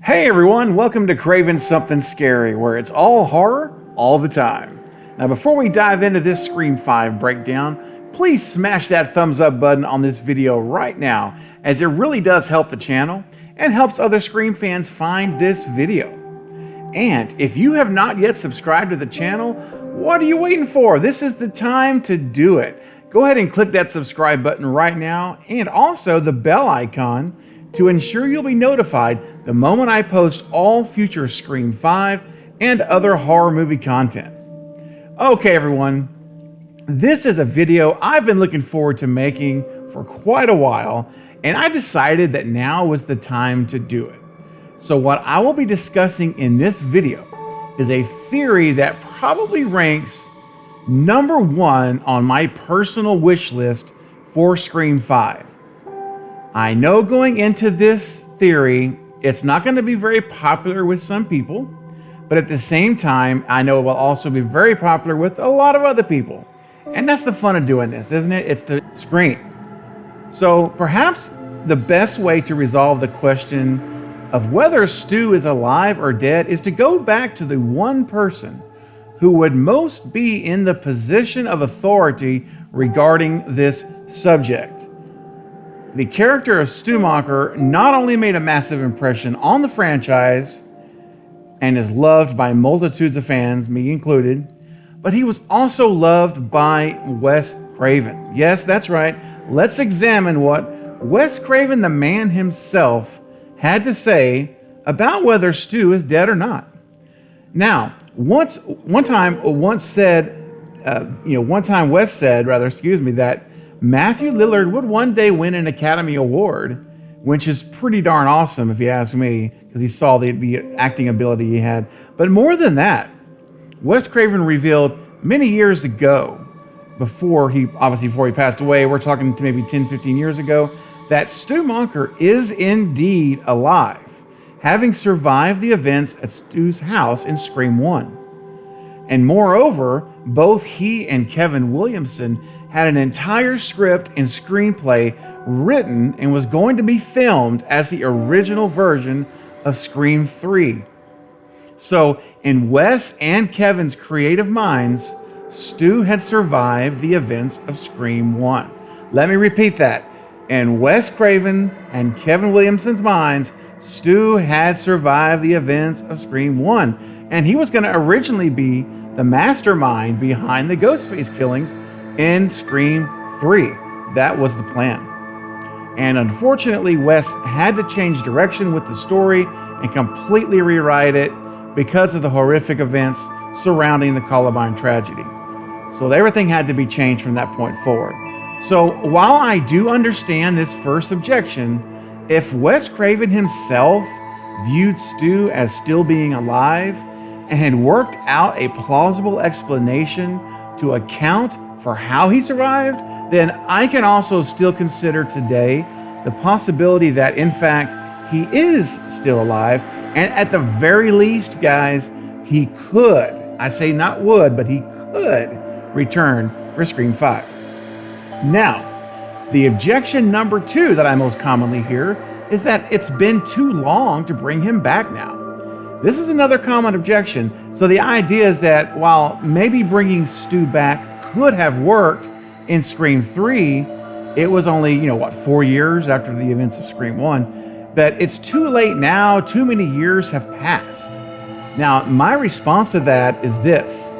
Hey everyone, welcome to Craven's Something Scary, where it's all horror all the time. Now before we dive into this Scream 5 breakdown, please smash that thumbs up button on this video right now, as it really does help the channel and helps other Scream fans find this video. And if you have not yet subscribed to the channel, what are you waiting for? This is the time to do it. Go ahead and click that subscribe button right now, and also the bell icon to ensure you'll be notified the moment I post all future Scream 5 and other horror movie content. Okay everyone, this is a video I've been looking forward to making for quite a while, and I decided that now was the time to do it. So what I will be discussing in this video is a theory that probably ranks number 1 on my personal wish list for Scream 5. I know going into this theory, it's not going to be very popular with some people, but at the same time, I know it will also be very popular with a lot of other people. And that's the fun of doing this, isn't it? It's to scream. So perhaps the best way to resolve the question of whether Stu is alive or dead is to go back to the one person who would most be in the position of authority regarding this subject. The character of Stu Macher not only made a massive impression on the franchise and is loved by multitudes of fans, me included, but he was also loved by Wes Craven. Yes, that's right. Let's examine what Wes Craven, the man himself, had to say about whether Stu is dead or not. Now, one time Wes said that Matthew Lillard would one day win an Academy Award, which is pretty darn awesome if you ask me, because he saw the acting ability he had. But more than that, Wes Craven revealed many years ago, before he passed away, we're talking to maybe 10, 15 years ago, that Stu Macher is indeed alive, having survived the events at Stu's house in Scream 1. And moreover, both he and Kevin Williamson had an entire script and screenplay written and was going to be filmed as the original version of Scream 3. So in Wes and Kevin's creative minds, Stu had survived the events of Scream 1. Let me repeat that. In Wes Craven and Kevin Williamson's minds, Stu had survived the events of Scream 1, and he was going to originally be the mastermind behind the Ghostface killings in Scream 3. That was the plan. And unfortunately, Wes had to change direction with the story and completely rewrite it because of the horrific events surrounding the Columbine tragedy. So everything had to be changed from that point forward. So while I do understand this first objection, if Wes Craven himself viewed Stu as still being alive and had worked out a plausible explanation to account for how he survived, then I can also still consider today the possibility that in fact he is still alive, and at the very least, guys, he could, I say not would, but he could return for Scream 5. Now, the objection number 2 that I most commonly hear is that it's been too long to bring him back now. This is another common objection. So the idea is that while maybe bringing Stu back could have worked in Scream 3, it was only, 4 years after the events of Scream 1, that it's too late now, too many years have passed. Now, my response to that is this.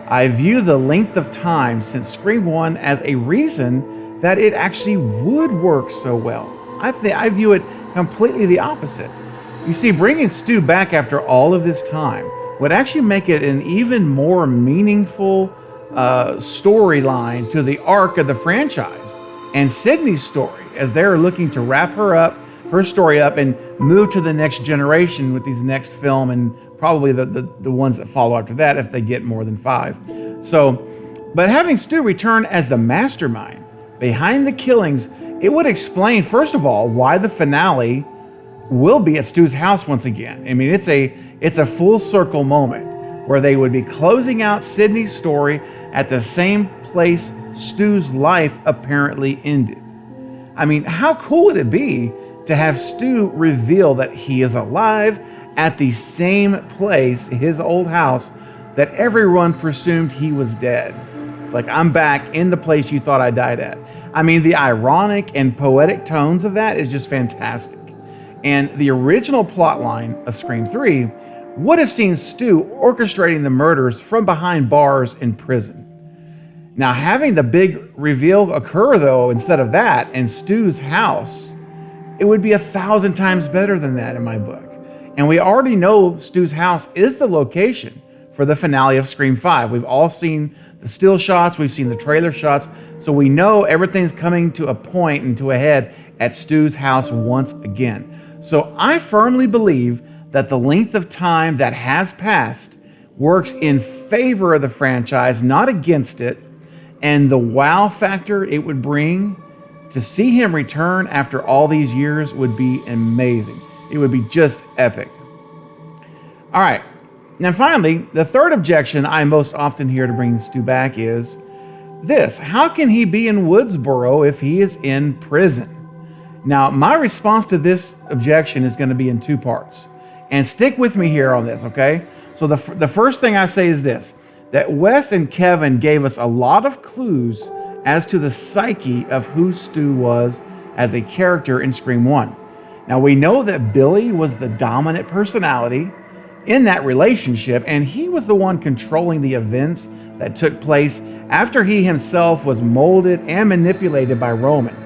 I view the length of time since Scream 1 as a reason that it actually would work so well. I view it completely the opposite. You see, bringing Stu back after all of this time would actually make it an even more meaningful storyline to the arc of the franchise and Sydney's story, as they're looking to wrap her story up and move to the next generation with these next film and probably the ones that follow after that if they get more than 5. But having Stu return as the mastermind behind the killings, it would explain, first of all, why the finale will be at Stu's house once again. I mean, it's a full circle moment where they would be closing out Sydney's story at the same place Stu's life apparently ended. I mean, how cool would it be to have Stu reveal that he is alive at the same place, his old house, that everyone presumed he was dead. It's like, I'm back in the place you thought I died at. I mean, the ironic and poetic tones of that is just fantastic. And the original plot line of Scream 3 would have seen Stu orchestrating the murders from behind bars in prison. Now, having the big reveal occur, though, instead of that, in Stu's house, it would be 1,000 times better than that in my book. And we already know Stu's house is the location for the finale of Scream 5. We've all seen the still shots, we've seen the trailer shots, so we know everything's coming to a point and to a head at Stu's house once again. So I firmly believe that the length of time that has passed works in favor of the franchise, not against it, and the wow factor it would bring to see him return after all these years would be amazing. It would be just epic. All right. Now, finally, the third objection I most often hear to bring Stu back is this: how can he be in Woodsboro if he is in prison? Now, my response to this objection is going to be in two parts. And stick with me here on this, okay? So the first thing I say is this, that Wes and Kevin gave us a lot of clues as to the psyche of who Stu was as a character in Scream 1. Now, we know that Billy was the dominant personality in that relationship, and he was the one controlling the events that took place after he himself was molded and manipulated by Roman.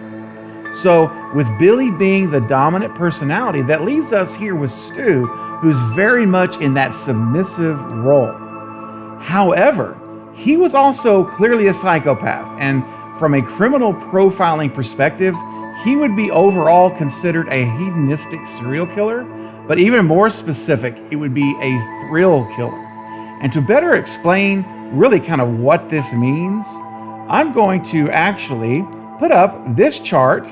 So, with Billy being the dominant personality, that leaves us here with Stu, who's very much in that submissive role. However, he was also clearly a psychopath, and from a criminal profiling perspective, he would be overall considered a hedonistic serial killer, but even more specific, it would be a thrill killer. And to better explain really kind of what this means, I'm going to actually put up this chart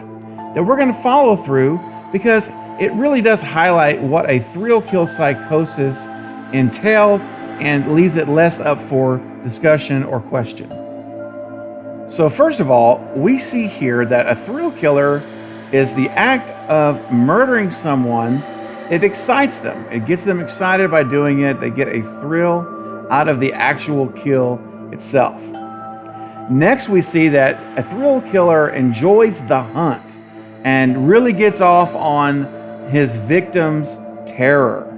that we're going to follow through, because it really does highlight what a thrill kill psychosis entails and leaves it less up for discussion or question. So first of all, we see here that a thrill killer is the act of murdering someone. It excites them. It gets them excited by doing it. They get a thrill out of the actual kill itself. Next, we see that a thrill killer enjoys the hunt and really gets off on his victim's terror.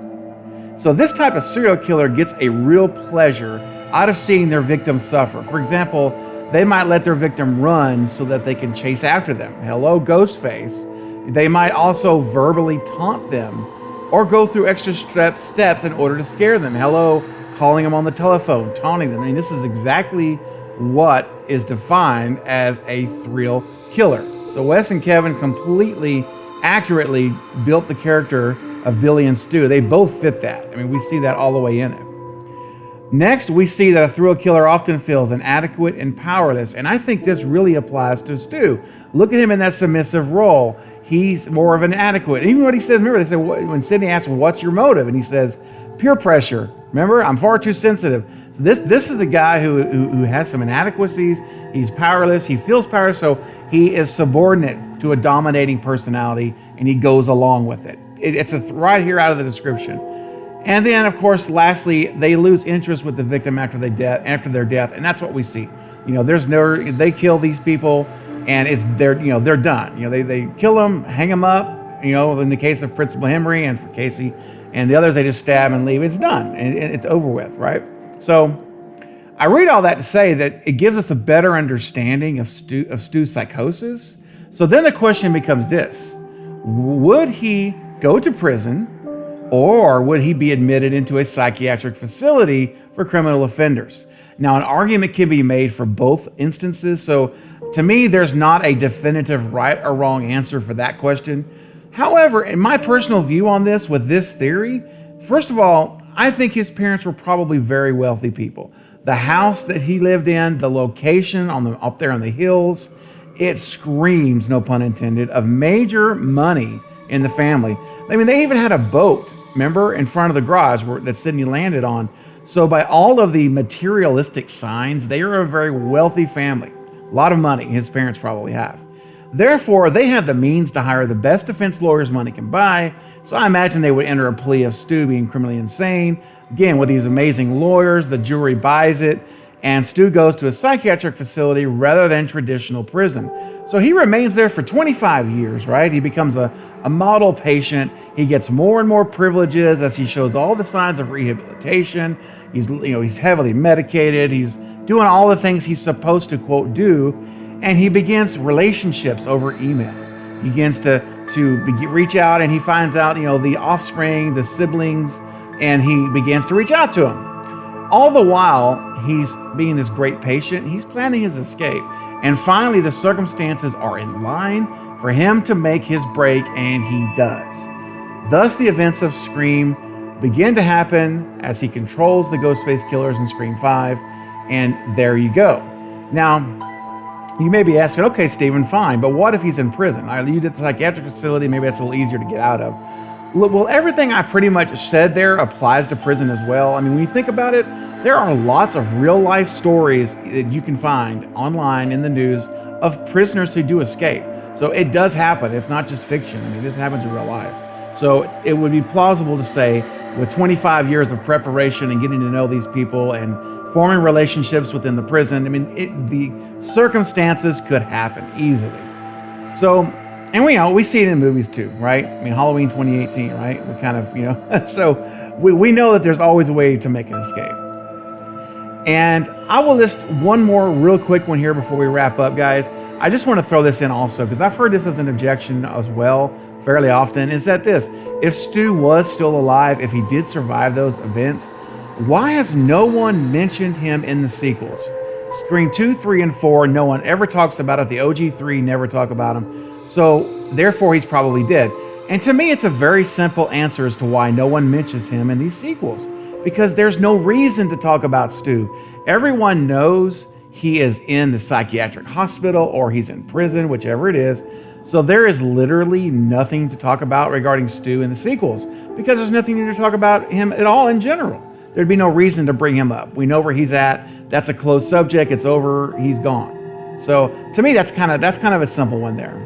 So this type of serial killer gets a real pleasure out of seeing their victim suffer. For example, they might let their victim run so that they can chase after them. Hello, Ghostface. They might also verbally taunt them or go through extra steps in order to scare them. Hello, calling them on the telephone, taunting them. I mean, this is exactly what is defined as a thrill killer. So Wes and Kevin completely accurately built the character of Billy and Stu. They both fit that. I mean, we see that all the way in it. Next, we see that a thrill killer often feels inadequate and powerless. And I think this really applies to Stu. Look at him in that submissive role. He's more of an inadequate. Even what he says, remember, they say, when Sydney asks, what's your motive? And he says, peer pressure. Remember, I'm far too sensitive. So this is a guy who has some inadequacies. He's powerless. He feels powerless. So he is subordinate to a dominating personality, and he goes along with it. It's right here out of the description. And then, of course, lastly, they lose interest with the victim after their death, and that's what we see. You know, they kill these people, and they're done. You know, they kill them, hang them up. You know, in the case of Principal Henry and for Casey, and the others, they just stab and leave. It's done, and it's over with, right? So, I read all that to say that it gives us a better understanding of Stu's psychosis. So then the question becomes this: would he go to prison? Or would he be admitted into a psychiatric facility for criminal offenders? Now, an argument can be made for both instances. So to me, there's not a definitive right or wrong answer for that question. However, in my personal view on this, with this theory, first of all, I think his parents were probably very wealthy people. The house that he lived in, the location up there on the hills, it screams, no pun intended, of major money in the family. I mean, they even had a boat, remember, in front of the garage that Sydney landed on. So by all of the materialistic signs, they are a very wealthy family. A lot of money his parents probably have. Therefore, they have the means to hire the best defense lawyers money can buy. So I imagine they would enter a plea of Stu being criminally insane. Again, with these amazing lawyers, the jury buys it, and Stu goes to a psychiatric facility rather than traditional prison. So he remains there for 25 years, right? He becomes a model patient. He gets more and more privileges as he shows all the signs of rehabilitation. He's heavily medicated. He's doing all the things he's supposed to, quote, do. And he begins relationships over email. He begins to reach out, and he finds out, the offspring, the siblings, and he begins to reach out to them. All the while, he's being this great patient. He's planning his escape. And finally, the circumstances are in line for him to make his break, and he does. Thus, the events of Scream begin to happen as he controls the Ghostface killers in Scream 5. And there you go. Now, you may be asking, okay, Stephen, fine, but what if he's in prison? You did the psychiatric facility, maybe that's a little easier to get out of. Well, everything I pretty much said there applies to prison as well. I mean, when you think about it, there are lots of real-life stories that you can find online in the news of prisoners who do escape. So it does happen. It's not just fiction. I mean, this happens in real life. So it would be plausible to say, with 25 years of preparation and getting to know these people and forming relationships within the prison, I mean, the circumstances could happen easily. So, and we see it in movies too, right? I mean, Halloween 2018, right? We kind of, so we know that there's always a way to make an escape. And I will list one more real quick one here before we wrap up, guys. I just want to throw this in also, because I've heard this as an objection as well fairly often, is that if Stu was still alive, if he did survive those events, why has no one mentioned him in the sequels? Scream 2, 3, and 4, no one ever talks about it. The OG3 never talk about him. So therefore, he's probably dead. And to me, it's a very simple answer as to why no one mentions him in these sequels. Because there's no reason to talk about Stu. Everyone knows he is in the psychiatric hospital or he's in prison, whichever it is. So there is literally nothing to talk about regarding Stu in the sequels, because there's nothing to talk about him at all in general. There'd be no reason to bring him up. We know where he's at. That's a closed subject. It's over. He's gone. So to me, that's kind of a simple one there.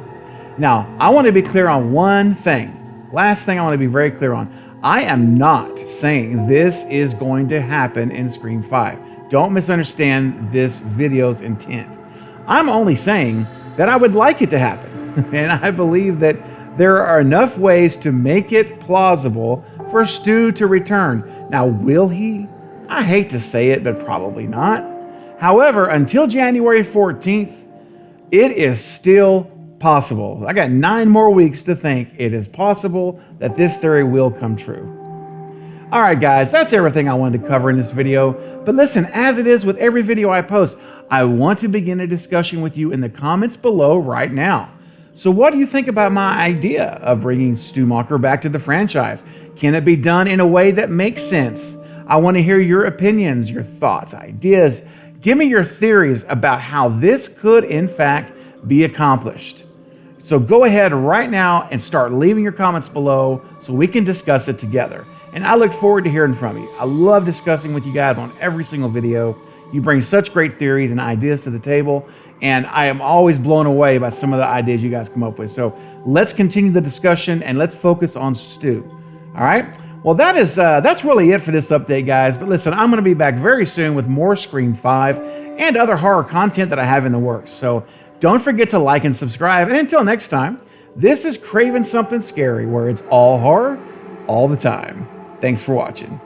Now, I want to be clear on one thing. Last thing I want to be very clear on. I am not saying this is going to happen in Scream 5. Don't misunderstand this video's intent. I'm only saying that I would like it to happen. And I believe that there are enough ways to make it plausible for Stu to return. Now, will he? I hate to say it, but probably not. However, until January 14th, it is still possible. I got 9 more weeks to think it is possible that this theory will come true. All right, guys, that's everything I wanted to cover in this video. But listen, as it is with every video I post, I want to begin a discussion with you in the comments below right now. So what do you think about my idea of bringing Stu Macher back to the franchise? Can it be done in a way that makes sense? I want to hear your opinions, your thoughts, ideas. Give me your theories about how this could, in fact, be accomplished. So go ahead right now and start leaving your comments below so we can discuss it together. And I look forward to hearing from you. I love discussing with you guys on every single video. You bring such great theories and ideas to the table, and I am always blown away by some of the ideas you guys come up with. So let's continue the discussion and let's focus on Stu. All right? Well, that's really it for this update, guys. But listen, I'm going to be back very soon with more Scream 5 and other horror content that I have in the works. So don't forget to like and subscribe. And until next time, this is Craven Something Scary, where it's all horror all the time. Thanks for watching.